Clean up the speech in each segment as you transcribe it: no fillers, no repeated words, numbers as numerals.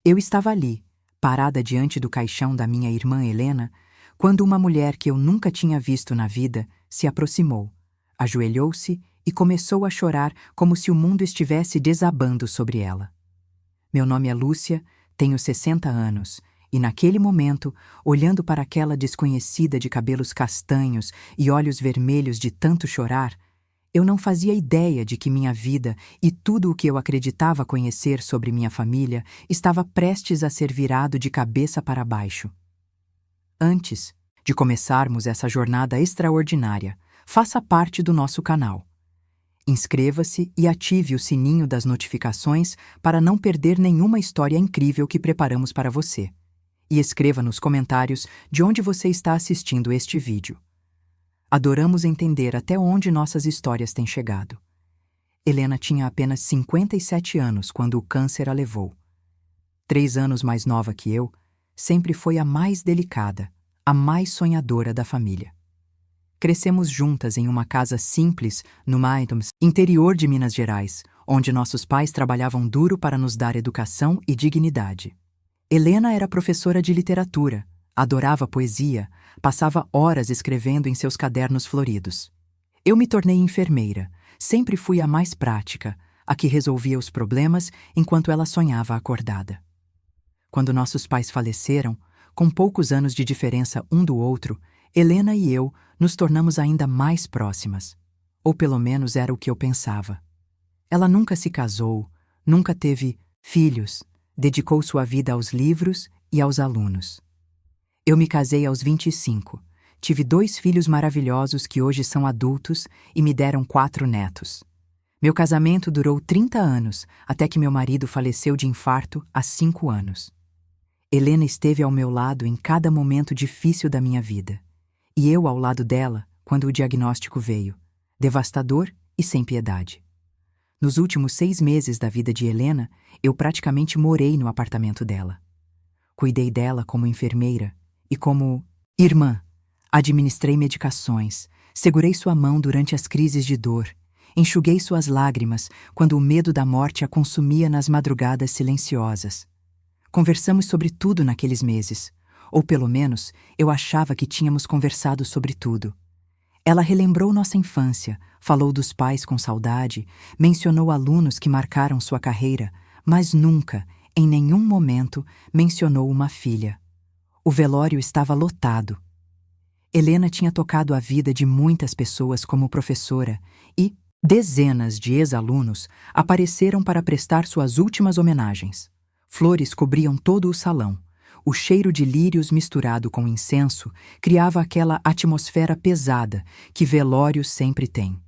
Eu estava ali, parada diante do caixão da minha irmã Helena, quando uma mulher que eu nunca tinha visto na vida se aproximou, ajoelhou-se e começou a chorar como se o mundo estivesse desabando sobre ela. Meu nome é Lúcia, tenho 60 anos, e naquele momento, olhando para aquela desconhecida de cabelos castanhos e olhos vermelhos de tanto chorar, eu não fazia ideia de que minha vida e tudo o que eu acreditava conhecer sobre minha família estava prestes a ser virado de cabeça para baixo. Antes de começarmos essa jornada extraordinária, faça parte do nosso canal. Inscreva-se e ative o sininho das notificações para não perder nenhuma história incrível que preparamos para você. E escreva nos comentários de onde você está assistindo este vídeo. Adoramos entender até onde nossas histórias têm chegado. Helena tinha apenas 57 anos quando o câncer a levou. 3 anos mais nova que eu, sempre foi a mais delicada, a mais sonhadora da família. Crescemos juntas em uma casa simples no interior de Minas Gerais, onde nossos pais trabalhavam duro para nos dar educação e dignidade. Helena era professora de literatura, adorava poesia, passava horas escrevendo em seus cadernos floridos. Eu me tornei enfermeira, sempre fui a mais prática, a que resolvia os problemas enquanto ela sonhava acordada. Quando nossos pais faleceram, com poucos anos de diferença um do outro, Helena e eu nos tornamos ainda mais próximas. Ou pelo menos era o que eu pensava. Ela nunca se casou, nunca teve filhos, dedicou sua vida aos livros e aos alunos. Eu me casei aos 25, tive 2 filhos maravilhosos que hoje são adultos e me deram 4 netos. Meu casamento durou 30 anos, até que meu marido faleceu de infarto há 5 anos. Helena esteve ao meu lado em cada momento difícil da minha vida. E eu ao lado dela quando o diagnóstico veio, devastador e sem piedade. Nos últimos 6 meses da vida de Helena, eu praticamente morei no apartamento dela. Cuidei dela como enfermeira e como irmã. Administrei medicações, segurei sua mão durante as crises de dor, enxuguei suas lágrimas quando o medo da morte a consumia nas madrugadas silenciosas. Conversamos sobre tudo naqueles meses. Ou pelo menos, eu achava que tínhamos conversado sobre tudo. Ela relembrou nossa infância, falou dos pais com saudade, mencionou alunos que marcaram sua carreira, mas nunca, em nenhum momento, mencionou uma filha. O velório estava lotado. Helena tinha tocado a vida de muitas pessoas como professora e dezenas de ex-alunos apareceram para prestar suas últimas homenagens. Flores cobriam todo o salão. O cheiro de lírios misturado com incenso criava aquela atmosfera pesada que velório sempre tem.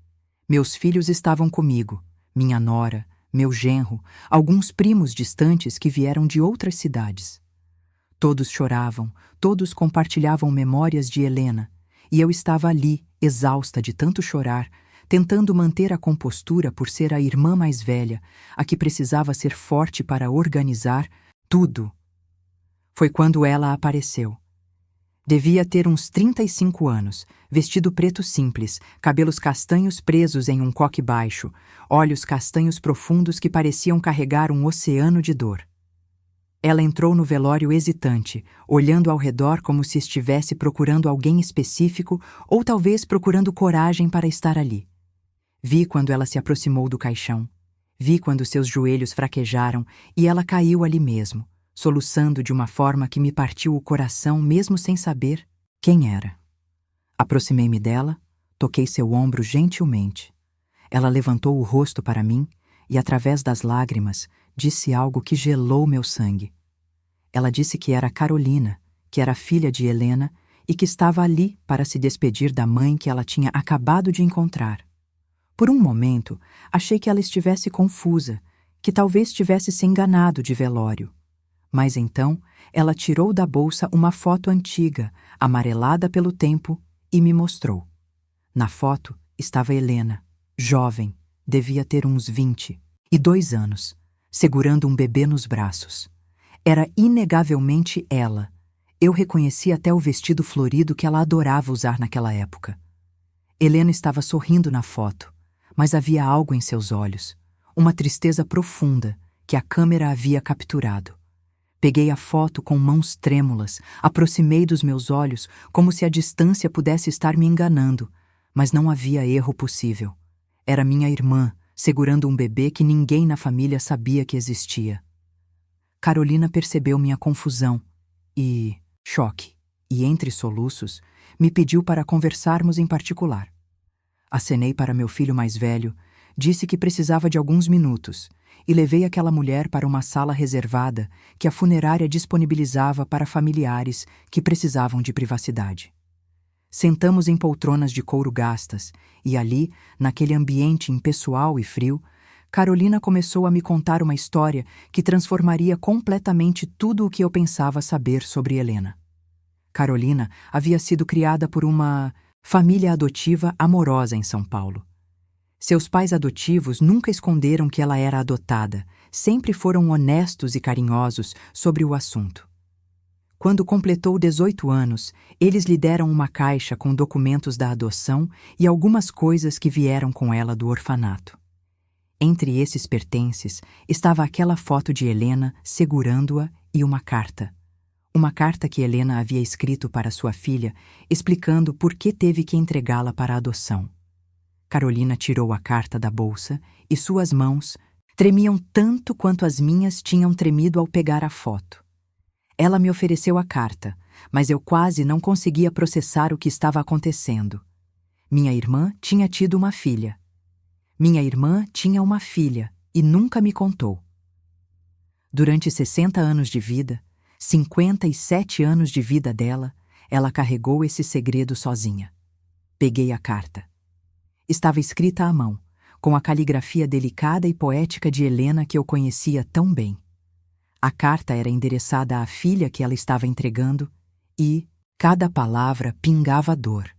Meus filhos estavam comigo, minha nora, meu genro, alguns primos distantes que vieram de outras cidades. Todos choravam, todos compartilhavam memórias de Helena, e eu estava ali, exausta de tanto chorar, tentando manter a compostura por ser a irmã mais velha, a que precisava ser forte para organizar tudo. Foi quando ela apareceu. Devia ter uns 35 anos, vestido preto simples, cabelos castanhos presos em um coque baixo, olhos castanhos profundos que pareciam carregar um oceano de dor. Ela entrou no velório hesitante, olhando ao redor como se estivesse procurando alguém específico ou talvez procurando coragem para estar ali. Vi quando ela se aproximou do caixão. Vi quando seus joelhos fraquejaram e ela caiu ali mesmo, soluçando de uma forma que me partiu o coração mesmo sem saber quem era. Aproximei-me dela, toquei seu ombro gentilmente. Ela levantou o rosto para mim e, através das lágrimas, disse algo que gelou meu sangue. Ela disse que era Carolina, que era filha de Helena e que estava ali para se despedir da mãe que ela tinha acabado de encontrar. Por um momento, achei que ela estivesse confusa, que talvez tivesse se enganado de velório. Mas então, ela tirou da bolsa uma foto antiga, amarelada pelo tempo, e me mostrou. Na foto estava Helena, jovem, devia ter uns 22 anos, segurando um bebê nos braços. Era inegavelmente ela. Eu reconheci até o vestido florido que ela adorava usar naquela época. Helena estava sorrindo na foto, mas havia algo em seus olhos, uma tristeza profunda que a câmera havia capturado. Peguei a foto com mãos trêmulas, aproximei dos meus olhos como se a distância pudesse estar me enganando, mas não havia erro possível. Era minha irmã, segurando um bebê que ninguém na família sabia que existia. Carolina percebeu minha confusão e choque, e entre soluços, me pediu para conversarmos em particular. Acenei para meu filho mais velho, disse que precisava de alguns minutos e levei aquela mulher para uma sala reservada que a funerária disponibilizava para familiares que precisavam de privacidade. Sentamos em poltronas de couro gastas e ali, naquele ambiente impessoal e frio, Carolina começou a me contar uma história que transformaria completamente tudo o que eu pensava saber sobre Helena. Carolina havia sido criada por uma família adotiva amorosa em São Paulo. Seus pais adotivos nunca esconderam que ela era adotada, sempre foram honestos e carinhosos sobre o assunto. Quando completou 18 anos, eles lhe deram uma caixa com documentos da adoção e algumas coisas que vieram com ela do orfanato. Entre esses pertences estava aquela foto de Helena segurando-a e uma carta. Uma carta que Helena havia escrito para sua filha, explicando por que teve que entregá-la para a adoção. Carolina tirou a carta da bolsa e suas mãos tremiam tanto quanto as minhas tinham tremido ao pegar a foto. Ela me ofereceu a carta, mas eu quase não conseguia processar o que estava acontecendo. Minha irmã tinha tido uma filha. Minha irmã tinha uma filha e nunca me contou. Durante 60 anos de vida, 57 anos de vida dela, ela carregou esse segredo sozinha. Peguei a carta. Estava escrita à mão, com a caligrafia delicada e poética de Helena que eu conhecia tão bem. A carta era endereçada à filha que ela estava entregando e cada palavra pingava dor.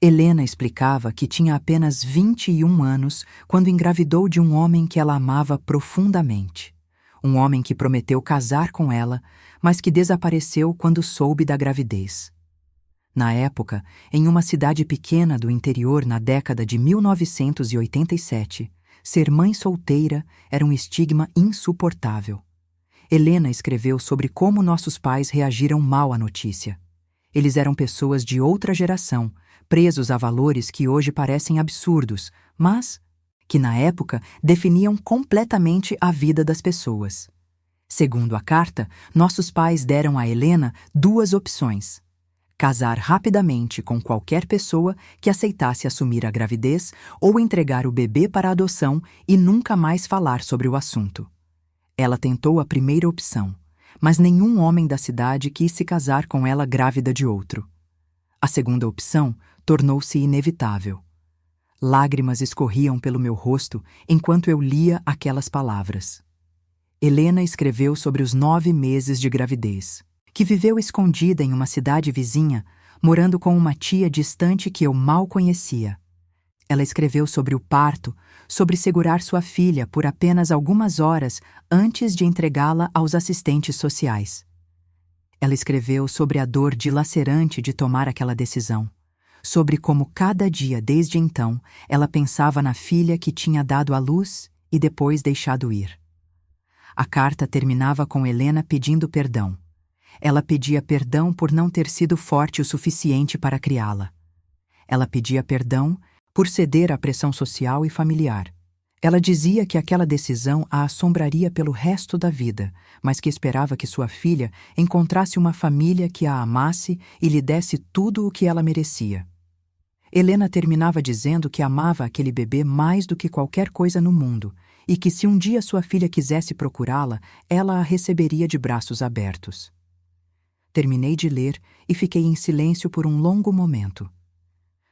Helena explicava que tinha apenas 21 anos quando engravidou de um homem que ela amava profundamente. Um homem que prometeu casar com ela, mas que desapareceu quando soube da gravidez. Na época, em uma cidade pequena do interior na década de 1987, ser mãe solteira era um estigma insuportável. Helena escreveu sobre como nossos pais reagiram mal à notícia. Eles eram pessoas de outra geração, presos a valores que hoje parecem absurdos, mas que na época definiam completamente a vida das pessoas. Segundo a carta, nossos pais deram a Helena duas opções: casar rapidamente com qualquer pessoa que aceitasse assumir a gravidez ou entregar o bebê para adoção e nunca mais falar sobre o assunto. Ela tentou a primeira opção, mas nenhum homem da cidade quis se casar com ela grávida de outro. A segunda opção tornou-se inevitável. Lágrimas escorriam pelo meu rosto enquanto eu lia aquelas palavras. Helena escreveu sobre os 9 meses de gravidez, que viveu escondida em uma cidade vizinha, morando com uma tia distante que eu mal conhecia. Ela escreveu sobre o parto, sobre segurar sua filha por apenas algumas horas antes de entregá-la aos assistentes sociais. Ela escreveu sobre a dor dilacerante de tomar aquela decisão, sobre como cada dia desde então ela pensava na filha que tinha dado à luz e depois deixado ir. A carta terminava com Helena pedindo perdão. Ela pedia perdão por não ter sido forte o suficiente para criá-la. Ela pedia perdão por ceder à pressão social e familiar. Ela dizia que aquela decisão a assombraria pelo resto da vida, mas que esperava que sua filha encontrasse uma família que a amasse e lhe desse tudo o que ela merecia. Helena terminava dizendo que amava aquele bebê mais do que qualquer coisa no mundo e que se um dia sua filha quisesse procurá-la, ela a receberia de braços abertos. Terminei de ler e fiquei em silêncio por um longo momento.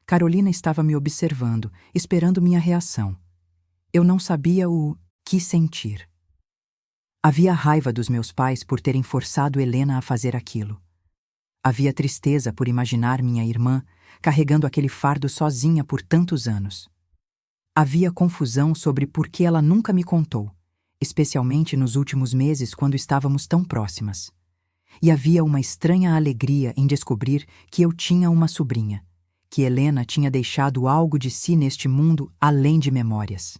Carolina estava me observando, esperando minha reação. Eu não sabia o que sentir. Havia raiva dos meus pais por terem forçado Helena a fazer aquilo. Havia tristeza por imaginar minha irmã carregando aquele fardo sozinha por tantos anos. Havia confusão sobre por que ela nunca me contou, especialmente nos últimos meses quando estávamos tão próximas. E havia uma estranha alegria em descobrir que eu tinha uma sobrinha, que Helena tinha deixado algo de si neste mundo além de memórias.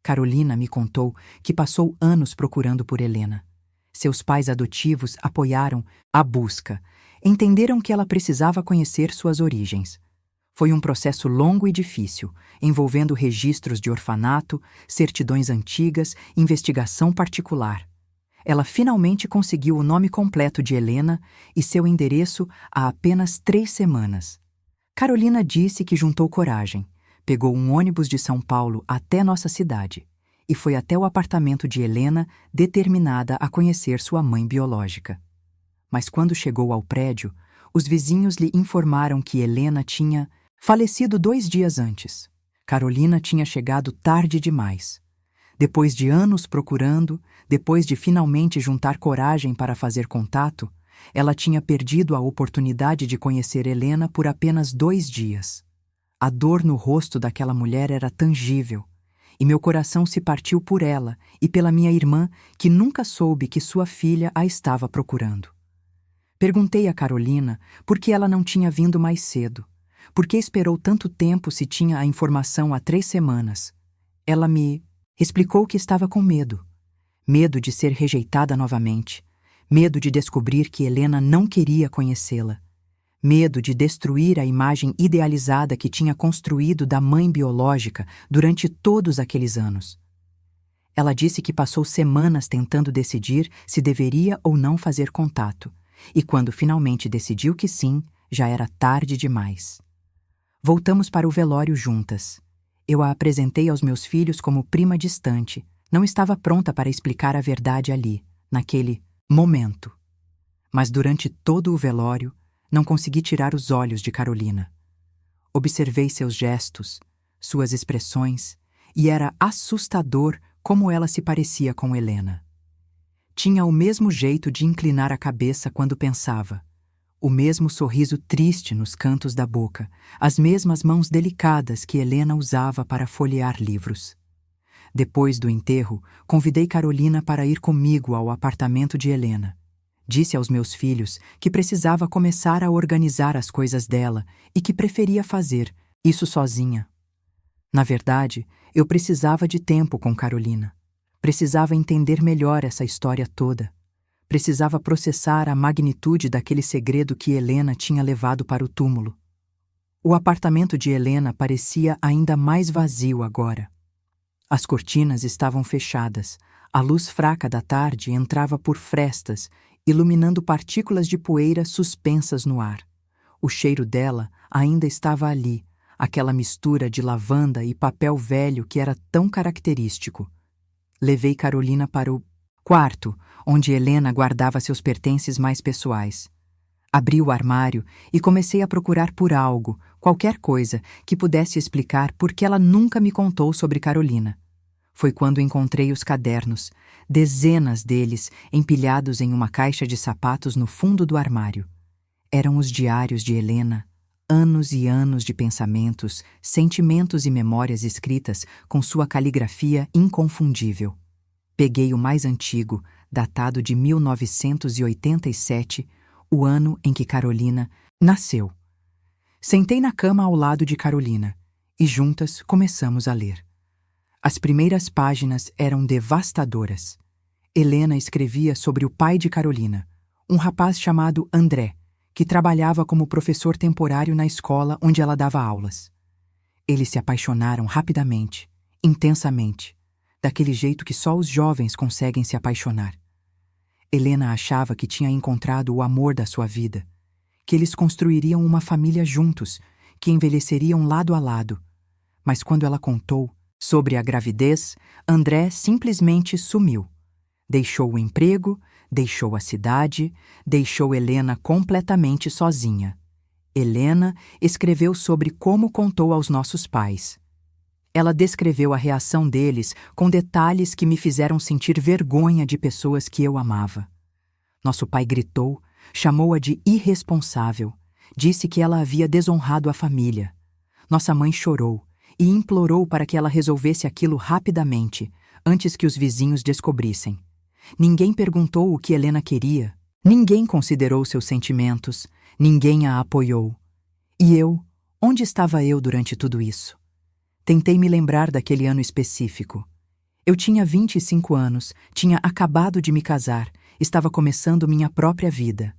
Carolina me contou que passou anos procurando por Helena. Seus pais adotivos apoiaram a busca. Entenderam que ela precisava conhecer suas origens. Foi um processo longo e difícil, envolvendo registros de orfanato, certidões antigas, investigação particular. Ela finalmente conseguiu o nome completo de Helena e seu endereço há apenas 3 semanas. Carolina disse que juntou coragem, pegou um ônibus de São Paulo até nossa cidade e foi até o apartamento de Helena, determinada a conhecer sua mãe biológica. Mas quando chegou ao prédio, os vizinhos lhe informaram que Helena tinha falecido 2 dias antes. Carolina tinha chegado tarde demais. Depois de anos procurando, depois de finalmente juntar coragem para fazer contato, ela tinha perdido a oportunidade de conhecer Helena por apenas 2 dias. A dor no rosto daquela mulher era tangível, e meu coração se partiu por ela e pela minha irmã, que nunca soube que sua filha a estava procurando. Perguntei a Carolina por que ela não tinha vindo mais cedo, por que esperou tanto tempo se tinha a informação há 3 semanas. Ela me explicou que estava com medo. Medo de ser rejeitada novamente. Medo de descobrir que Helena não queria conhecê-la. Medo de destruir a imagem idealizada que tinha construído da mãe biológica durante todos aqueles anos. Ela disse que passou semanas tentando decidir se deveria ou não fazer contato, e quando finalmente decidiu que sim, já era tarde demais. Voltamos para o velório juntas. Eu a apresentei aos meus filhos como prima distante. Não estava pronta para explicar a verdade ali, naquele momento. Mas durante todo o velório, não consegui tirar os olhos de Carolina. Observei seus gestos, suas expressões, e era assustador como ela se parecia com Helena. Tinha o mesmo jeito de inclinar a cabeça quando pensava, o mesmo sorriso triste nos cantos da boca, as mesmas mãos delicadas que Helena usava para folhear livros. Depois do enterro, convidei Carolina para ir comigo ao apartamento de Helena. Disse aos meus filhos que precisava começar a organizar as coisas dela e que preferia fazer isso sozinha. Na verdade, eu precisava de tempo com Carolina. Precisava entender melhor essa história toda. Precisava processar a magnitude daquele segredo que Helena tinha levado para o túmulo. O apartamento de Helena parecia ainda mais vazio agora. As cortinas estavam fechadas, a luz fraca da tarde entrava por frestas, iluminando partículas de poeira suspensas no ar. O cheiro dela ainda estava ali, aquela mistura de lavanda e papel velho que era tão característico. Levei Carolina para o quarto, onde Helena guardava seus pertences mais pessoais. Abri o armário e comecei a procurar por algo, qualquer coisa, que pudesse explicar por que ela nunca me contou sobre Carolina. Foi quando encontrei os cadernos, dezenas deles empilhados em uma caixa de sapatos no fundo do armário. Eram os diários de Helena, anos e anos de pensamentos, sentimentos e memórias escritas com sua caligrafia inconfundível. Peguei o mais antigo, datado de 1987, o ano em que Carolina nasceu. Sentei na cama ao lado de Carolina e juntas começamos a ler. As primeiras páginas eram devastadoras. Helena escrevia sobre o pai de Carolina, um rapaz chamado André, que trabalhava como professor temporário na escola onde ela dava aulas. Eles se apaixonaram rapidamente, intensamente, daquele jeito que só os jovens conseguem se apaixonar. Helena achava que tinha encontrado o amor da sua vida, que eles construiriam uma família juntos, que envelheceriam lado a lado. Mas quando ela contou sobre a gravidez, André simplesmente sumiu. Deixou o emprego, deixou a cidade, deixou Helena completamente sozinha. Helena escreveu sobre como contou aos nossos pais. Ela descreveu a reação deles com detalhes que me fizeram sentir vergonha de pessoas que eu amava. Nosso pai gritou, chamou-a de irresponsável, disse que ela havia desonrado a família. Nossa mãe chorou e implorou para que ela resolvesse aquilo rapidamente, antes que os vizinhos descobrissem. Ninguém perguntou o que Helena queria, ninguém considerou seus sentimentos, ninguém a apoiou. E eu? Onde estava eu durante tudo isso? Tentei me lembrar daquele ano específico. Eu tinha 25 anos, tinha acabado de me casar estava começando minha própria vida.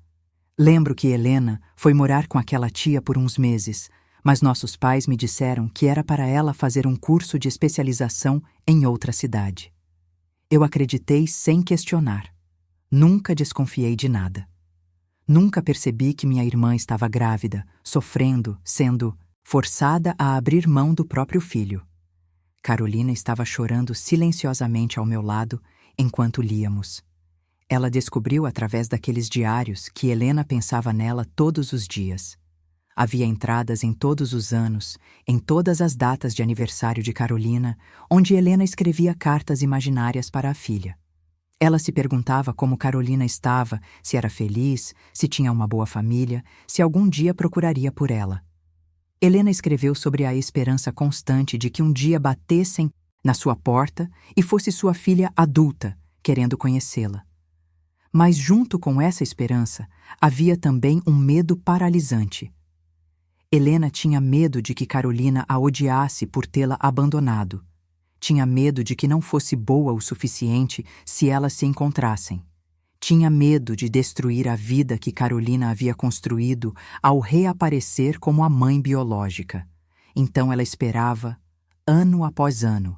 Lembro que Helena foi morar com aquela tia por uns meses, mas nossos pais me disseram que era para ela fazer um curso de especialização em outra cidade. Eu acreditei sem questionar. Nunca desconfiei de nada. Nunca percebi que minha irmã estava grávida, sofrendo, sendo forçada a abrir mão do próprio filho. Carolina estava chorando silenciosamente ao meu lado enquanto líamos. Ela descobriu através daqueles diários que Helena pensava nela todos os dias. Havia entradas em todos os anos, em todas as datas de aniversário de Carolina, onde Helena escrevia cartas imaginárias para a filha. Ela se perguntava como Carolina estava, se era feliz, se tinha uma boa família, se algum dia procuraria por ela. Helena escreveu sobre a esperança constante de que um dia batessem na sua porta e fosse sua filha adulta, querendo conhecê-la. Mas junto com essa esperança, havia também um medo paralisante. Helena tinha medo de que Carolina a odiasse por tê-la abandonado. Tinha medo de que não fosse boa o suficiente se elas se encontrassem. Tinha medo de destruir a vida que Carolina havia construído ao reaparecer como a mãe biológica. Então ela esperava, ano após ano.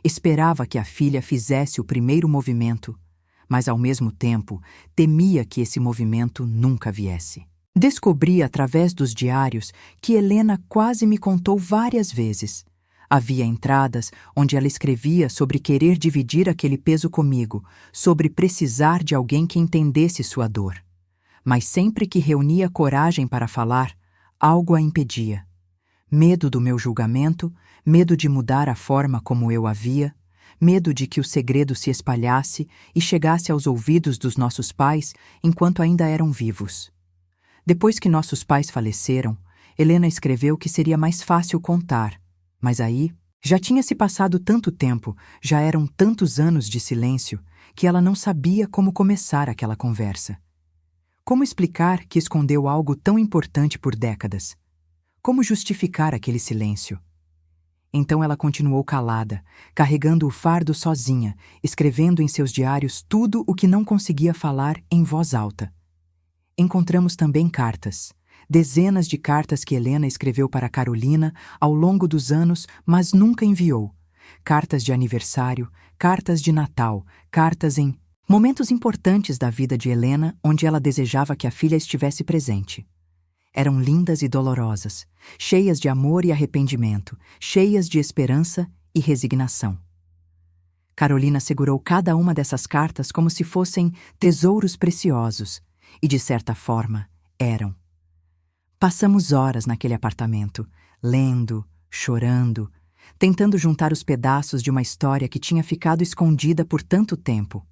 Esperava que a filha fizesse o primeiro movimento, mas ao mesmo tempo temia que esse movimento nunca viesse. Descobri através dos diários que Helena quase me contou várias vezes. Havia entradas onde ela escrevia sobre querer dividir aquele peso comigo, sobre precisar de alguém que entendesse sua dor. Mas sempre que reunia coragem para falar, algo a impedia. Medo do meu julgamento, medo de mudar a forma como eu a via, medo de que o segredo se espalhasse e chegasse aos ouvidos dos nossos pais enquanto ainda eram vivos. Depois que nossos pais faleceram, Helena escreveu que seria mais fácil contar, mas aí já tinha se passado tanto tempo, já eram tantos anos de silêncio, que ela não sabia como começar aquela conversa. Como explicar que escondeu algo tão importante por décadas? Como justificar aquele silêncio? Então ela continuou calada, carregando o fardo sozinha, escrevendo em seus diários tudo o que não conseguia falar em voz alta. Encontramos também cartas, dezenas de cartas que Helena escreveu para Carolina ao longo dos anos, mas nunca enviou. Cartas de aniversário, cartas de Natal, cartas em momentos importantes da vida de Helena, onde ela desejava que a filha estivesse presente. Eram lindas e dolorosas, cheias de amor e arrependimento, cheias de esperança e resignação. Carolina segurou cada uma dessas cartas como se fossem tesouros preciosos, e de certa forma eram. Passamos horas naquele apartamento, lendo, chorando, tentando juntar os pedaços de uma história que tinha ficado escondida por tanto tempo.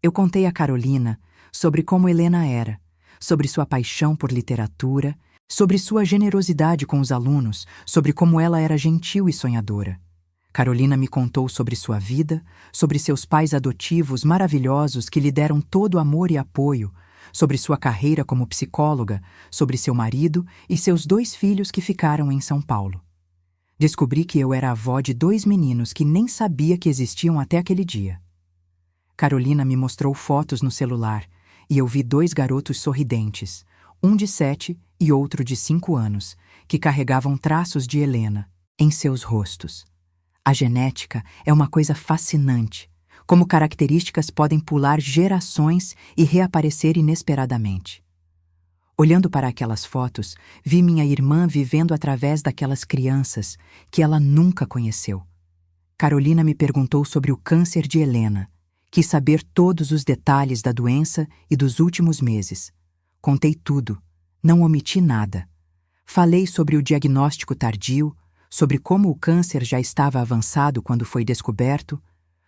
Eu contei a Carolina sobre como Helena era, sobre sua paixão por literatura, sobre sua generosidade com os alunos, sobre como ela era gentil e sonhadora. Carolina me contou sobre sua vida, sobre seus pais adotivos maravilhosos que lhe deram todo amor e apoio, sobre sua carreira como psicóloga, sobre seu marido e seus 2 filhos que ficaram em São Paulo. Descobri que eu era avó de 2 meninos que nem sabia que existiam até aquele dia. Carolina me mostrou fotos no celular e eu vi 2 garotos sorridentes, um de 7 e outro de 5 anos, que carregavam traços de Helena em seus rostos. A genética é uma coisa fascinante, como características podem pular gerações e reaparecer inesperadamente. Olhando para aquelas fotos, vi minha irmã vivendo através daquelas crianças que ela nunca conheceu. Carolina me perguntou sobre o câncer de Helena. Quis saber todos os detalhes da doença e dos últimos meses. Contei tudo, não omiti nada. Falei sobre o diagnóstico tardio, sobre como o câncer já estava avançado quando foi descoberto,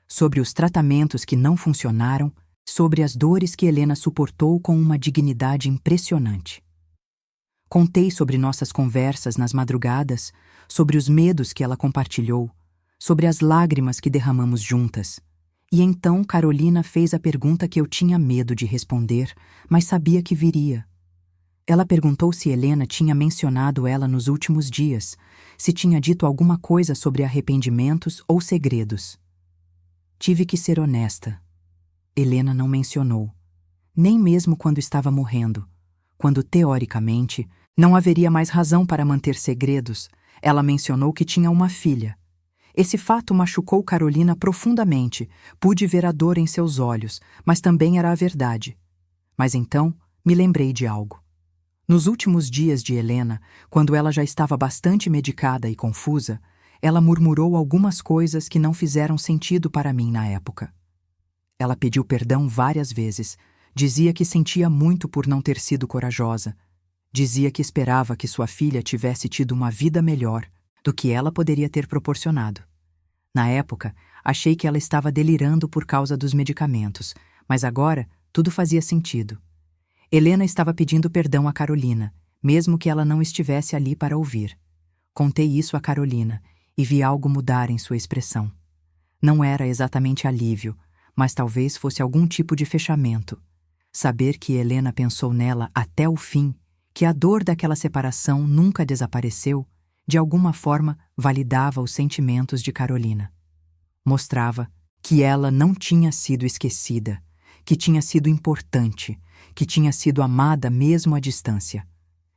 sobre os tratamentos que não funcionaram, sobre as dores que Helena suportou com uma dignidade impressionante. Contei sobre nossas conversas nas madrugadas, sobre os medos que ela compartilhou, sobre as lágrimas que derramamos juntas. E então Carolina fez a pergunta que eu tinha medo de responder, mas sabia que viria. Ela perguntou se Helena tinha mencionado ela nos últimos dias, se tinha dito alguma coisa sobre arrependimentos ou segredos. Tive que ser honesta. Helena não mencionou, nem mesmo quando estava morrendo, quando, teoricamente, não haveria mais razão para manter segredos. Ela mencionou que tinha uma filha. Esse fato machucou Carolina profundamente. Pude ver a dor em seus olhos, mas também era a verdade. Mas então, me lembrei de algo. Nos últimos dias de Helena, quando ela já estava bastante medicada e confusa, ela murmurou algumas coisas que não fizeram sentido para mim na época. Ela pediu perdão várias vezes, dizia que sentia muito por não ter sido corajosa, dizia que esperava que sua filha tivesse tido uma vida melhor do que ela poderia ter proporcionado. Na época, achei que ela estava delirando por causa dos medicamentos, mas agora tudo fazia sentido. Helena estava pedindo perdão a Carolina, mesmo que ela não estivesse ali para ouvir. Contei isso a Carolina e vi algo mudar em sua expressão. Não era exatamente alívio, mas talvez fosse algum tipo de fechamento. Saber que Helena pensou nela até o fim, que a dor daquela separação nunca desapareceu, de alguma forma validava os sentimentos de Carolina. Mostrava que ela não tinha sido esquecida, que tinha sido importante, que tinha sido amada mesmo à distância.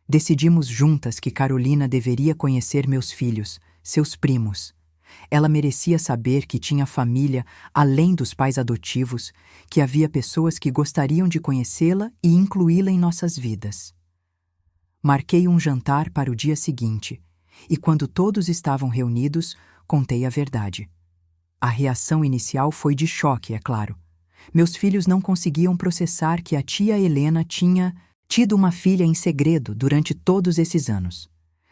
Decidimos juntas que Carolina deveria conhecer meus filhos, seus primos. Ela merecia saber que tinha família além dos pais adotivos, que havia pessoas que gostariam de conhecê-la e incluí-la em nossas vidas. Marquei um jantar para o dia seguinte, e quando todos estavam reunidos, contei a verdade. A reação inicial foi de choque, é claro. Meus filhos não conseguiam processar que a tia Helena tinha tido uma filha em segredo durante todos esses anos.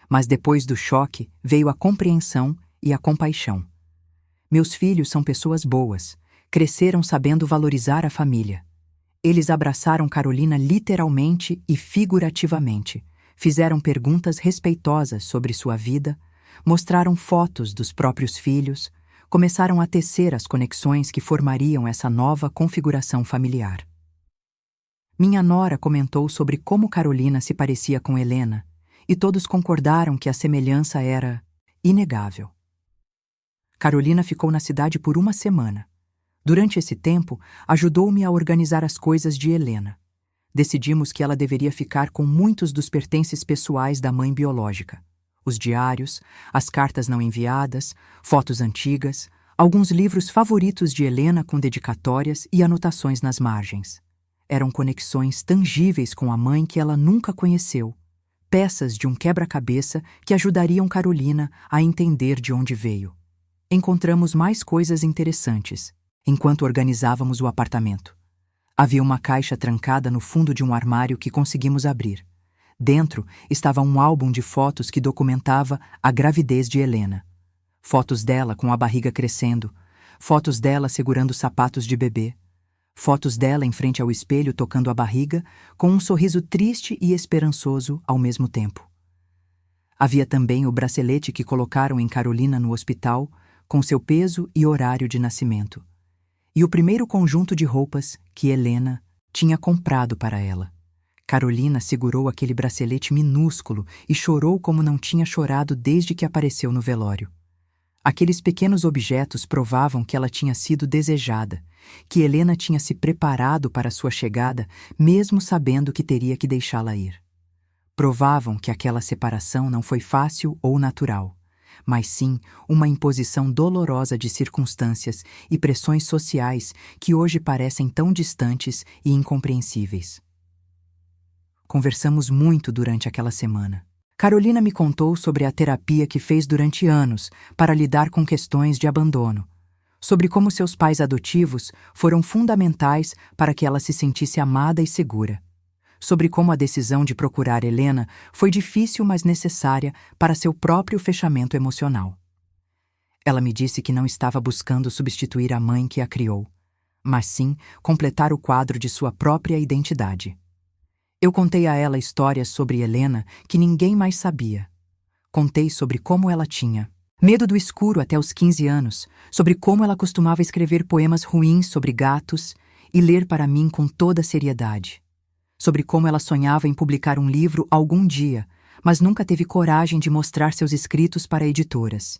Mas depois do choque veio a compreensão e a compaixão. Meus filhos são pessoas boas, cresceram sabendo valorizar a família. Eles abraçaram Carolina literalmente e figurativamente, fizeram perguntas respeitosas sobre sua vida, mostraram fotos dos próprios filhos, começaram a tecer as conexões que formariam essa nova configuração familiar. Minha nora comentou sobre como Carolina se parecia com Helena, e todos concordaram que a semelhança era inegável. Carolina ficou na cidade por uma semana. Durante esse tempo, ajudou-me a organizar as coisas de Helena. Decidimos que ela deveria ficar com muitos dos pertences pessoais da mãe biológica. Os diários, as cartas não enviadas, fotos antigas, alguns livros favoritos de Helena com dedicatórias e anotações nas margens. Eram conexões tangíveis com a mãe que ela nunca conheceu, peças de um quebra-cabeça que ajudariam Carolina a entender de onde veio. Encontramos mais coisas interessantes, enquanto organizávamos o apartamento. Havia uma caixa trancada no fundo de um armário que conseguimos abrir. Dentro estava um álbum de fotos que documentava a gravidez de Helena. Fotos dela com a barriga crescendo, fotos dela segurando sapatos de bebê, fotos dela em frente ao espelho tocando a barriga, com um sorriso triste e esperançoso ao mesmo tempo. Havia também o bracelete que colocaram em Carolina no hospital, com seu peso e horário de nascimento. E o primeiro conjunto de roupas que Helena tinha comprado para ela. Carolina segurou aquele bracelete minúsculo e chorou como não tinha chorado desde que apareceu no velório. Aqueles pequenos objetos provavam que ela tinha sido desejada, que Helena tinha se preparado para sua chegada, mesmo sabendo que teria que deixá-la ir. Provavam que aquela separação não foi fácil ou natural, mas sim uma imposição dolorosa de circunstâncias e pressões sociais que hoje parecem tão distantes e incompreensíveis. Conversamos muito durante aquela semana. Carolina me contou sobre a terapia que fez durante anos para lidar com questões de abandono, sobre como seus pais adotivos foram fundamentais para que ela se sentisse amada e segura, sobre como a decisão de procurar Helena foi difícil, mas necessária para seu próprio fechamento emocional. Ela me disse que não estava buscando substituir a mãe que a criou, mas sim completar o quadro de sua própria identidade. Eu contei a ela histórias sobre Helena que ninguém mais sabia. Contei sobre como ela tinha medo do escuro até os 15 anos, sobre como ela costumava escrever poemas ruins sobre gatos e ler para mim com toda seriedade. Sobre como ela sonhava em publicar um livro algum dia, mas nunca teve coragem de mostrar seus escritos para editoras.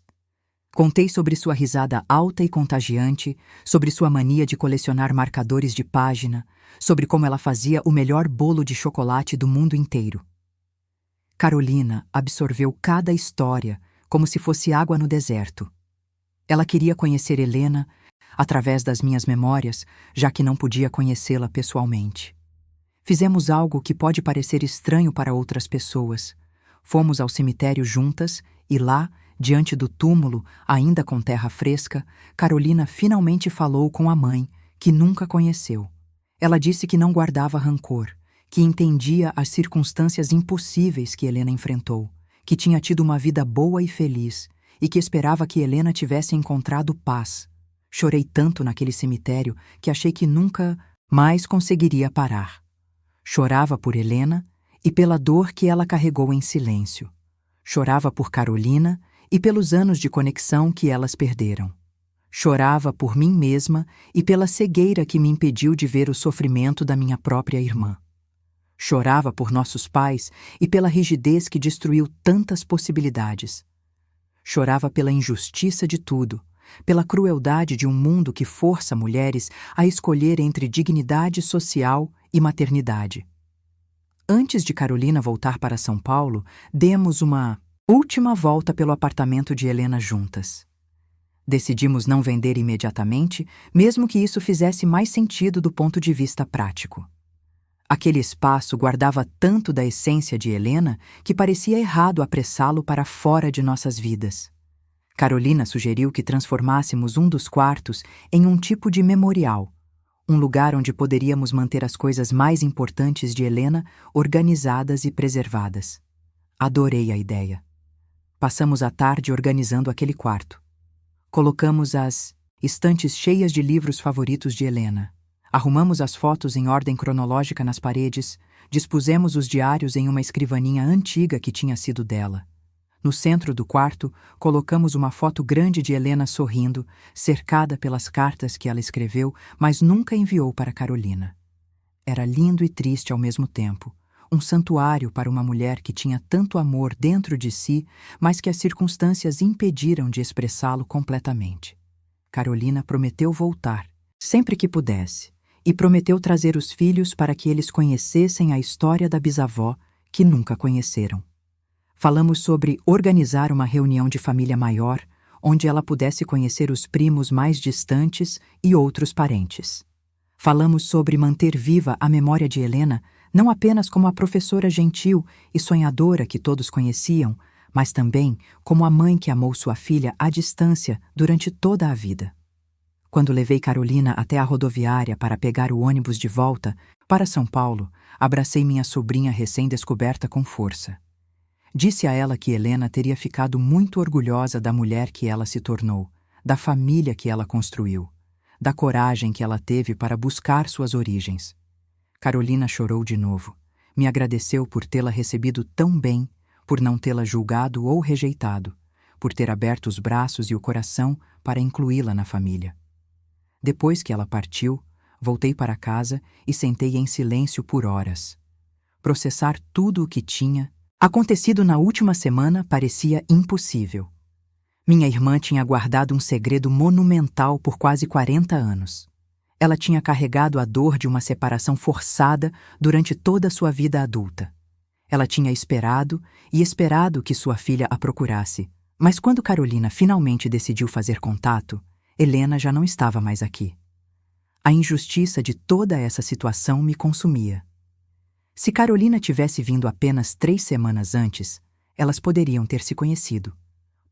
Contei sobre sua risada alta e contagiante, sobre sua mania de colecionar marcadores de página, sobre como ela fazia o melhor bolo de chocolate do mundo inteiro. Carolina absorveu cada história como se fosse água no deserto. Ela queria conhecer Helena através das minhas memórias, já que não podia conhecê-la pessoalmente. Fizemos algo que pode parecer estranho para outras pessoas. Fomos ao cemitério juntas e lá, diante do túmulo, ainda com terra fresca, Carolina finalmente falou com a mãe, que nunca conheceu. Ela disse que não guardava rancor, que entendia as circunstâncias impossíveis que Helena enfrentou, que tinha tido uma vida boa e feliz e que esperava que Helena tivesse encontrado paz. Chorei tanto naquele cemitério que achei que nunca mais conseguiria parar. Chorava por Helena e pela dor que ela carregou em silêncio. Chorava por Carolina e pelos anos de conexão que elas perderam. Chorava por mim mesma e pela cegueira que me impediu de ver o sofrimento da minha própria irmã. Chorava por nossos pais e pela rigidez que destruiu tantas possibilidades. Chorava pela injustiça de tudo, pela crueldade de um mundo que força mulheres a escolher entre dignidade social e maternidade. Antes de Carolina voltar para São Paulo, demos uma última volta pelo apartamento de Helena juntas. Decidimos não vender imediatamente, mesmo que isso fizesse mais sentido do ponto de vista prático. Aquele espaço guardava tanto da essência de Helena que parecia errado apressá-lo para fora de nossas vidas. Carolina sugeriu que transformássemos um dos quartos em um tipo de memorial, um lugar onde poderíamos manter as coisas mais importantes de Helena organizadas e preservadas. Adorei a ideia. Passamos a tarde organizando aquele quarto. Colocamos as estantes cheias de livros favoritos de Helena. Arrumamos as fotos em ordem cronológica nas paredes, dispusemos os diários em uma escrivaninha antiga que tinha sido dela. No centro do quarto, colocamos uma foto grande de Helena sorrindo, cercada pelas cartas que ela escreveu, mas nunca enviou para Carolina. Era lindo e triste ao mesmo tempo, um santuário para uma mulher que tinha tanto amor dentro de si, mas que as circunstâncias impediram de expressá-lo completamente. Carolina prometeu voltar, sempre que pudesse, e prometeu trazer os filhos para que eles conhecessem a história da bisavó, que nunca conheceram. Falamos sobre organizar uma reunião de família maior, onde ela pudesse conhecer os primos mais distantes e outros parentes. Falamos sobre manter viva a memória de Helena, não apenas como a professora gentil e sonhadora que todos conheciam, mas também como a mãe que amou sua filha à distância durante toda a vida. Quando levei Carolina até a rodoviária para pegar o ônibus de volta para São Paulo, abracei minha sobrinha recém-descoberta com força. Disse a ela que Helena teria ficado muito orgulhosa da mulher que ela se tornou, da família que ela construiu, da coragem que ela teve para buscar suas origens. Carolina chorou de novo. Me agradeceu por tê-la recebido tão bem, por não tê-la julgado ou rejeitado, por ter aberto os braços e o coração para incluí-la na família. Depois que ela partiu, voltei para casa e sentei em silêncio por horas. Processar tudo o que tinha acontecido na última semana parecia impossível. Minha irmã tinha guardado um segredo monumental por quase 40 anos. Ela tinha carregado a dor de uma separação forçada durante toda a sua vida adulta. Ela tinha esperado e esperado que sua filha a procurasse, mas quando Carolina finalmente decidiu fazer contato, Helena já não estava mais aqui. A injustiça de toda essa situação me consumia. Se Carolina tivesse vindo apenas 3 semanas antes, elas poderiam ter se conhecido.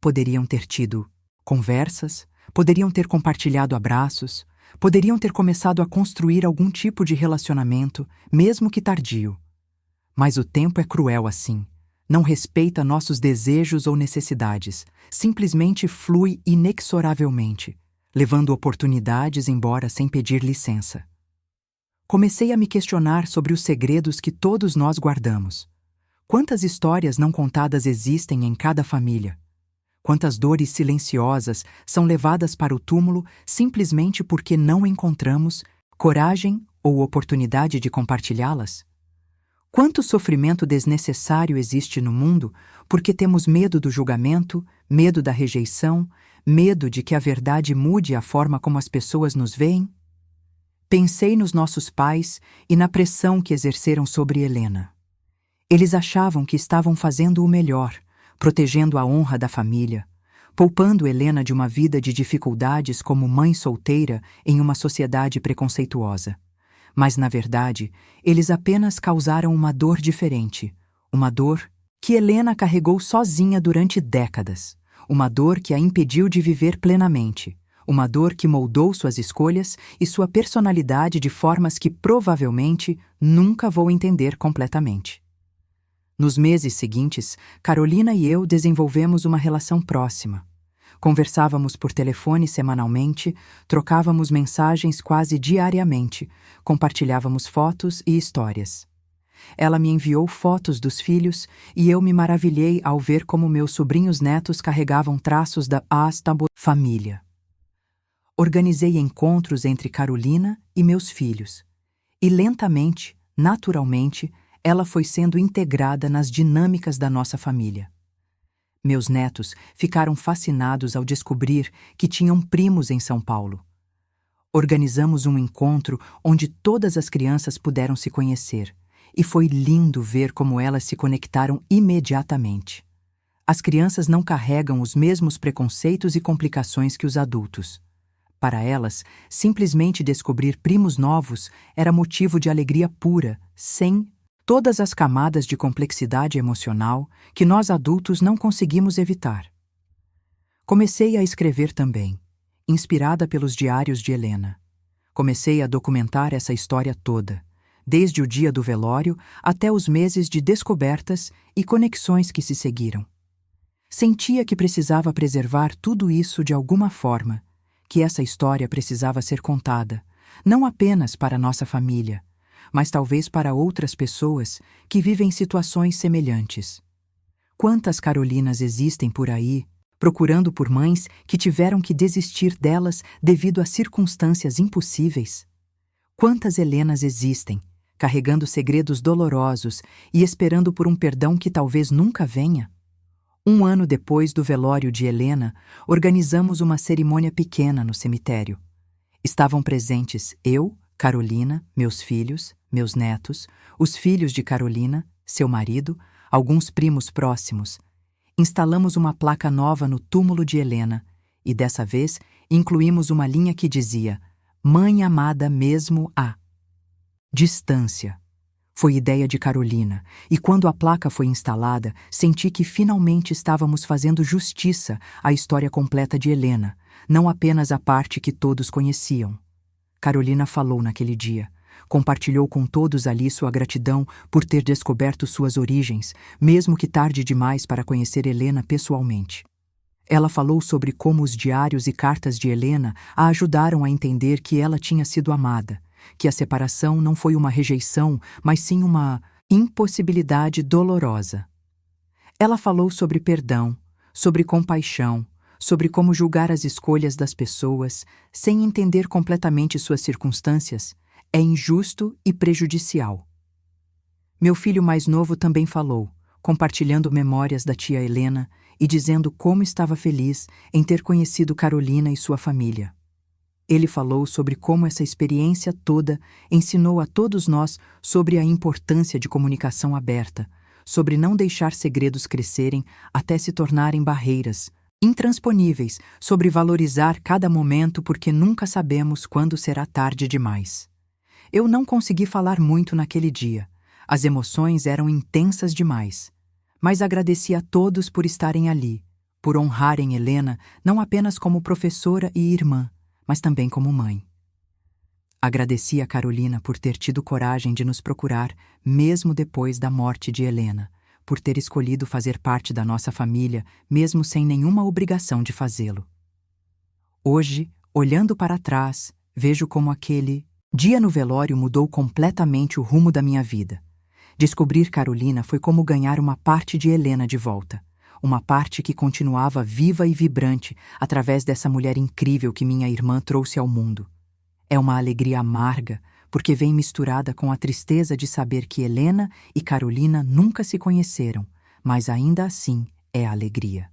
Poderiam ter tido conversas, poderiam ter compartilhado abraços, poderiam ter começado a construir algum tipo de relacionamento, mesmo que tardio. Mas o tempo é cruel assim. Não respeita nossos desejos ou necessidades, simplesmente flui inexoravelmente, levando oportunidades embora sem pedir licença. Comecei a me questionar sobre os segredos que todos nós guardamos. Quantas histórias não contadas existem em cada família? Quantas dores silenciosas são levadas para o túmulo simplesmente porque não encontramos coragem ou oportunidade de compartilhá-las? Quanto sofrimento desnecessário existe no mundo porque temos medo do julgamento, medo da rejeição, medo de que a verdade mude a forma como as pessoas nos veem? Pensei nos nossos pais e na pressão que exerceram sobre Helena. Eles achavam que estavam fazendo o melhor, protegendo a honra da família, poupando Helena de uma vida de dificuldades como mãe solteira em uma sociedade preconceituosa. Mas, na verdade, eles apenas causaram uma dor diferente, uma dor que Helena carregou sozinha durante décadas, uma dor que a impediu de viver plenamente, uma dor que moldou suas escolhas e sua personalidade de formas que provavelmente nunca vou entender completamente. Nos meses seguintes, Carolina e eu desenvolvemos uma relação próxima. Conversávamos por telefone semanalmente, trocávamos mensagens quase diariamente, compartilhávamos fotos e histórias. Ela me enviou fotos dos filhos e eu me maravilhei ao ver como meus sobrinhos netos carregavam traços da família. Organizei encontros entre Carolina e meus filhos. E lentamente, naturalmente, ela foi sendo integrada nas dinâmicas da nossa família. Meus netos ficaram fascinados ao descobrir que tinham primos em São Paulo. Organizamos um encontro onde todas as crianças puderam se conhecer, e foi lindo ver como elas se conectaram imediatamente. As crianças não carregam os mesmos preconceitos e complicações que os adultos. Para elas, simplesmente descobrir primos novos era motivo de alegria pura, sem todas as camadas de complexidade emocional que nós adultos não conseguimos evitar. Comecei a escrever também, inspirada pelos diários de Helena. Comecei a documentar essa história toda, desde o dia do velório até os meses de descobertas e conexões que se seguiram. Sentia que precisava preservar tudo isso de alguma forma, que essa história precisava ser contada, não apenas para nossa família, mas talvez para outras pessoas que vivem situações semelhantes. Quantas Carolinas existem por aí, procurando por mães que tiveram que desistir delas devido a circunstâncias impossíveis? Quantas Helenas existem, carregando segredos dolorosos e esperando por um perdão que talvez nunca venha? 1 ano depois do velório de Helena, organizamos uma cerimônia pequena no cemitério. Estavam presentes eu, Carolina, meus filhos, meus netos, os filhos de Carolina, seu marido, alguns primos próximos. Instalamos uma placa nova no túmulo de Helena e, dessa vez, incluímos uma linha que dizia: Mãe amada mesmo a distância. Foi ideia de Carolina, e quando a placa foi instalada, senti que finalmente estávamos fazendo justiça à história completa de Helena, não apenas a parte que todos conheciam. Carolina falou naquele dia. Compartilhou com todos ali sua gratidão por ter descoberto suas origens, mesmo que tarde demais para conhecer Helena pessoalmente. Ela falou sobre como os diários e cartas de Helena a ajudaram a entender que ela tinha sido amada, que a separação não foi uma rejeição, mas sim uma impossibilidade dolorosa. Ela falou sobre perdão, sobre compaixão, sobre como julgar as escolhas das pessoas sem entender completamente suas circunstâncias é injusto e prejudicial. Meu filho mais novo também falou, compartilhando memórias da tia Helena e dizendo como estava feliz em ter conhecido Carolina e sua família. Ele falou sobre como essa experiência toda ensinou a todos nós sobre a importância de comunicação aberta, sobre não deixar segredos crescerem até se tornarem barreiras intransponíveis, sobre valorizar cada momento porque nunca sabemos quando será tarde demais. Eu não consegui falar muito naquele dia. As emoções eram intensas demais. Mas agradeci a todos por estarem ali, por honrarem Helena não apenas como professora e irmã, mas também como mãe. Agradeci a Carolina por ter tido coragem de nos procurar, mesmo depois da morte de Helena, por ter escolhido fazer parte da nossa família, mesmo sem nenhuma obrigação de fazê-lo. Hoje, olhando para trás, vejo como aquele dia no velório mudou completamente o rumo da minha vida. Descobrir Carolina foi como ganhar uma parte de Helena de volta, uma parte que continuava viva e vibrante através dessa mulher incrível que minha irmã trouxe ao mundo. É uma alegria amarga, porque vem misturada com a tristeza de saber que Helena e Carolina nunca se conheceram, mas ainda assim é alegria.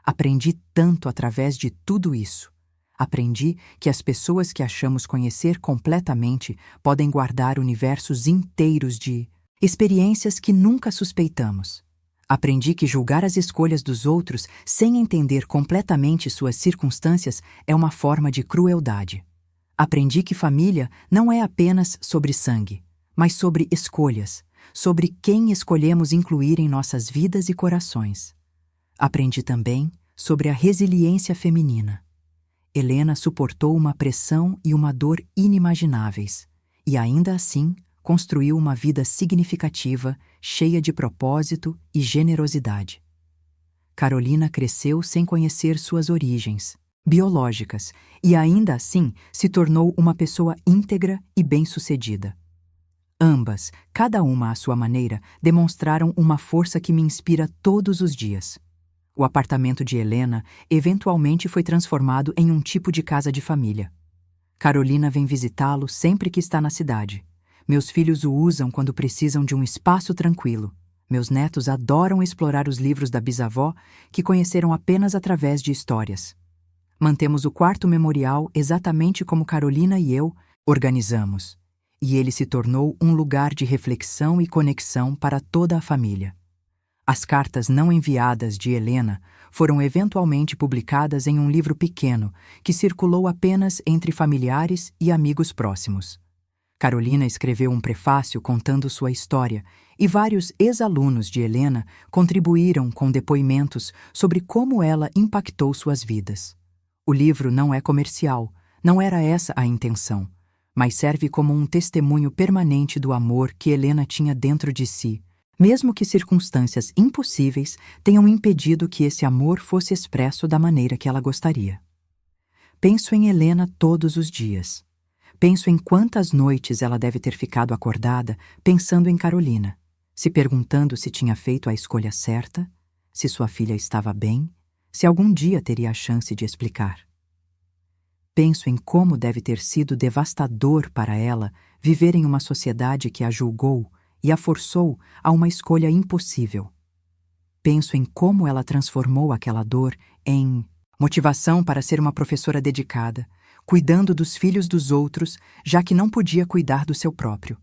Aprendi tanto através de tudo isso. Aprendi que as pessoas que achamos conhecer completamente podem guardar universos inteiros de experiências que nunca suspeitamos. Aprendi que julgar as escolhas dos outros sem entender completamente suas circunstâncias é uma forma de crueldade. Aprendi que família não é apenas sobre sangue, mas sobre escolhas, sobre quem escolhemos incluir em nossas vidas e corações. Aprendi também sobre a resiliência feminina. Helena suportou uma pressão e uma dor inimagináveis, e ainda assim construiu uma vida significativa, cheia de propósito e generosidade. Carolina cresceu sem conhecer suas origens biológicas e ainda assim se tornou uma pessoa íntegra e bem-sucedida. Ambas, cada uma à sua maneira, demonstraram uma força que me inspira todos os dias. O apartamento de Helena eventualmente foi transformado em um tipo de casa de família. Carolina vem visitá-lo sempre que está na cidade. Meus filhos o usam quando precisam de um espaço tranquilo. Meus netos adoram explorar os livros da bisavó, que conheceram apenas através de histórias. Mantemos o quarto memorial exatamente como Carolina e eu organizamos, e ele se tornou um lugar de reflexão e conexão para toda a família. As cartas não enviadas de Helena foram eventualmente publicadas em um livro pequeno que circulou apenas entre familiares e amigos próximos. Carolina escreveu um prefácio contando sua história e vários ex-alunos de Helena contribuíram com depoimentos sobre como ela impactou suas vidas. O livro não é comercial, não era essa a intenção, mas serve como um testemunho permanente do amor que Helena tinha dentro de si, mesmo que circunstâncias impossíveis tenham impedido que esse amor fosse expresso da maneira que ela gostaria. Penso em Helena todos os dias. Penso em quantas noites ela deve ter ficado acordada pensando em Carolina, se perguntando se tinha feito a escolha certa, se sua filha estava bem, se algum dia teria a chance de explicar. Penso em como deve ter sido devastador para ela viver em uma sociedade que a julgou e a forçou a uma escolha impossível. Penso em como ela transformou aquela dor em motivação para ser uma professora dedicada, cuidando dos filhos dos outros, já que não podia cuidar do seu próprio.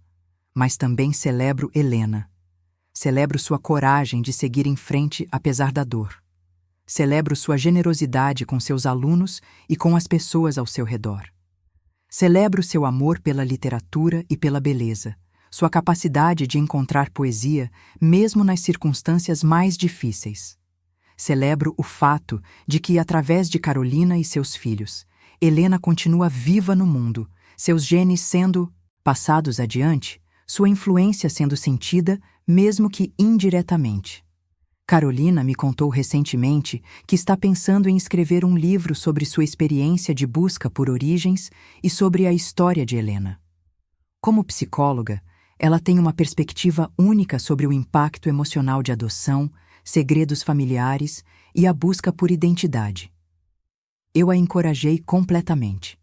Mas também celebro Helena. Celebro sua coragem de seguir em frente apesar da dor. Celebro sua generosidade com seus alunos e com as pessoas ao seu redor. Celebro seu amor pela literatura e pela beleza, sua capacidade de encontrar poesia mesmo nas circunstâncias mais difíceis. Celebro o fato de que, através de Carolina e seus filhos, Helena continua viva no mundo, seus genes sendo passados adiante, sua influência sendo sentida, mesmo que indiretamente. Carolina me contou recentemente que está pensando em escrever um livro sobre sua experiência de busca por origens e sobre a história de Helena. Como psicóloga, ela tem uma perspectiva única sobre o impacto emocional de adoção, segredos familiares e a busca por identidade. Eu a encorajei completamente.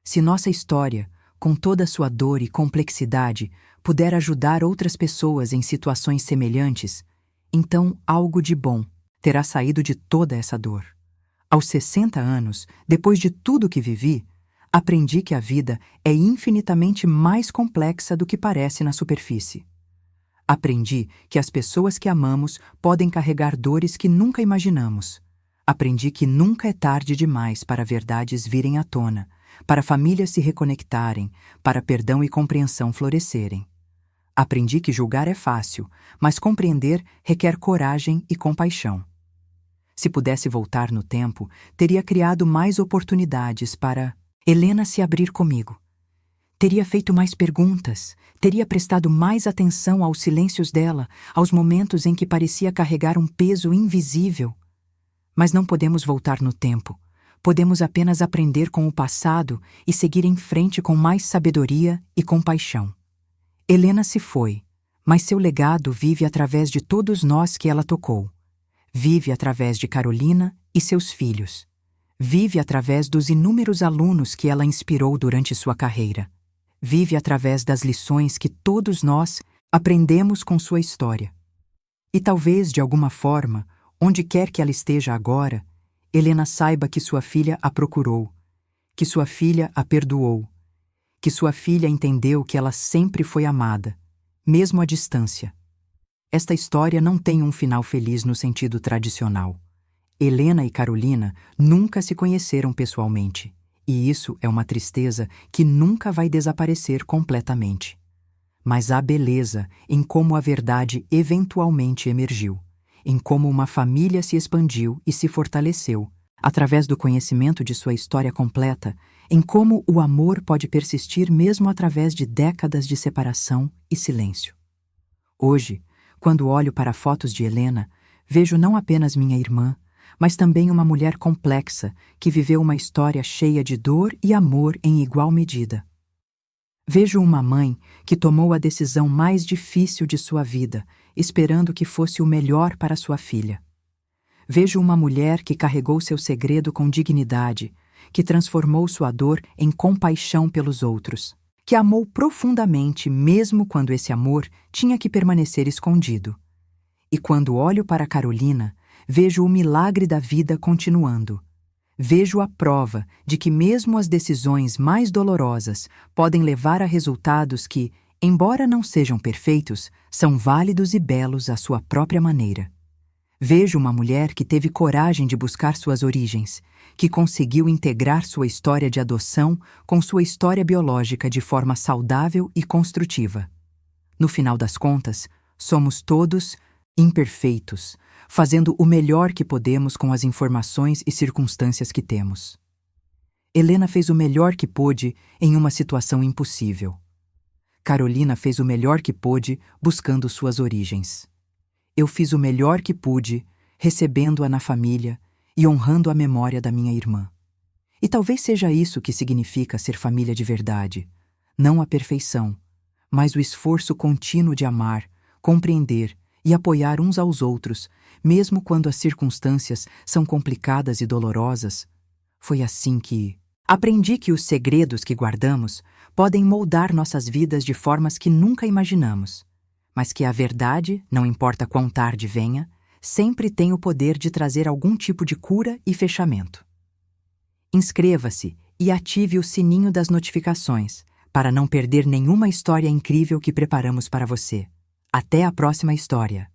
Se nossa história, com toda a sua dor e complexidade, puder ajudar outras pessoas em situações semelhantes, então algo de bom terá saído de toda essa dor. Aos 60 anos, depois de tudo que vivi, aprendi que a vida é infinitamente mais complexa do que parece na superfície. Aprendi que as pessoas que amamos podem carregar dores que nunca imaginamos. Aprendi que nunca é tarde demais para verdades virem à tona, para famílias se reconectarem, para perdão e compreensão florescerem. Aprendi que julgar é fácil, mas compreender requer coragem e compaixão. Se pudesse voltar no tempo, teria criado mais oportunidades para Helena se abrir comigo. Teria feito mais perguntas, teria prestado mais atenção aos silêncios dela, aos momentos em que parecia carregar um peso invisível. Mas não podemos voltar no tempo. Podemos apenas aprender com o passado e seguir em frente com mais sabedoria e compaixão. Helena se foi, mas seu legado vive através de todos nós que ela tocou. Vive através de Carolina e seus filhos. Vive através dos inúmeros alunos que ela inspirou durante sua carreira. vive através das lições que todos nós aprendemos com sua história. E talvez, de alguma forma, onde quer que ela esteja agora, Helena saiba que sua filha a procurou, que sua filha a perdoou, que sua filha entendeu que ela sempre foi amada, mesmo à distância. Esta história não tem um final feliz no sentido tradicional. Helena e Carolina nunca se conheceram pessoalmente, e isso é uma tristeza que nunca vai desaparecer completamente. Mas há beleza em como a verdade eventualmente emergiu, em como uma família se expandiu e se fortaleceu, através do conhecimento de sua história completa, em como o amor pode persistir mesmo através de décadas de separação e silêncio. Hoje, quando olho para fotos de Helena, vejo não apenas minha irmã, mas também uma mulher complexa que viveu uma história cheia de dor e amor em igual medida. Vejo uma mãe que tomou a decisão mais difícil de sua vida, esperando que fosse o melhor para sua filha. Vejo uma mulher que carregou seu segredo com dignidade, que transformou sua dor em compaixão pelos outros, que amou profundamente mesmo quando esse amor tinha que permanecer escondido. E quando olho para Carolina, vejo o milagre da vida continuando. Vejo a prova de que mesmo as decisões mais dolorosas podem levar a resultados que, embora não sejam perfeitos, são válidos e belos à sua própria maneira. Vejo uma mulher que teve coragem de buscar suas origens, que conseguiu integrar sua história de adoção com sua história biológica de forma saudável e construtiva. No final das contas, somos todos imperfeitos, fazendo o melhor que podemos com as informações e circunstâncias que temos. Helena fez o melhor que pôde em uma situação impossível. Carolina fez o melhor que pôde buscando suas origens. Eu fiz o melhor que pude, recebendo-a na família e honrando a memória da minha irmã. E talvez seja isso que significa ser família de verdade. Não a perfeição, mas o esforço contínuo de amar, compreender e apoiar uns aos outros, mesmo quando as circunstâncias são complicadas e dolorosas. Foi assim que aprendi que os segredos que guardamos podem moldar nossas vidas de formas que nunca imaginamos, mas que a verdade, não importa quão tarde venha, sempre tem o poder de trazer algum tipo de cura e fechamento. Inscreva-se e ative o sininho das notificações para não perder nenhuma história incrível que preparamos para você. Até a próxima história!